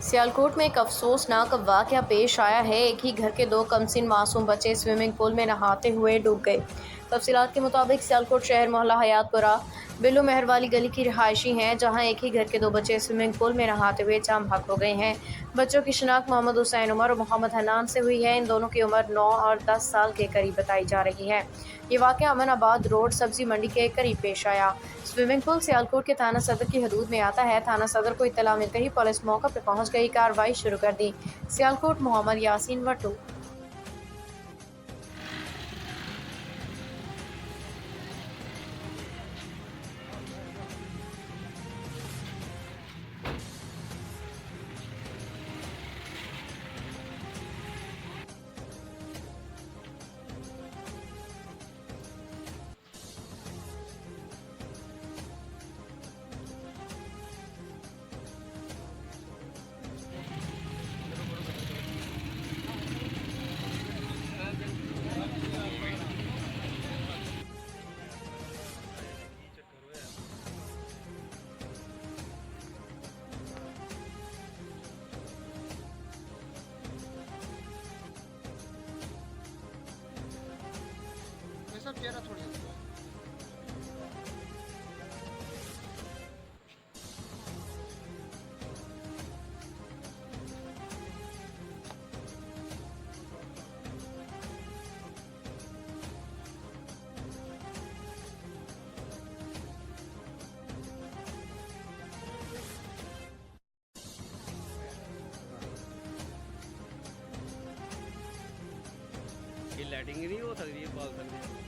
सियालकोट में एक अफसोसनाक वाकया पेश आया है। एक ही घर के दो कमसिन मासूम बच्चे स्विमिंग पूल में नहाते हुए डूब गए। तफसीलात के मुताबिक सियालकोट शहर मोहल्ला हयातपुरा बिल्लू मेहर वाली गली की रिहायशी हैं, जहां एक ही घर के दो बच्चे स्विमिंग पूल में नहाते हुए जाम भाग हो गए हैं। बच्चों की शिनाख्त मोहम्मद हुसैन उमर और मोहम्मद हन्नान से हुई है। इन दोनों की उम्र 9 और 10 साल के करीब बताई जा रही है। ये वाकया अमनाबाद रोड सब्जी मंडी के करीब पेश आया। स्विमिंग पूल सियालकोट के थाना सदर की हदूद में आता है। थाना सदर को इत्तला मिलते ही पुलिस मौके पर पहुंच गई, कार्रवाई शुरू कर दी। सियालकोट मोहम्मद यासीन वट्टू। चेहरा छोड़ ये लाइटिंग नहीं हो सकती, पाल सकते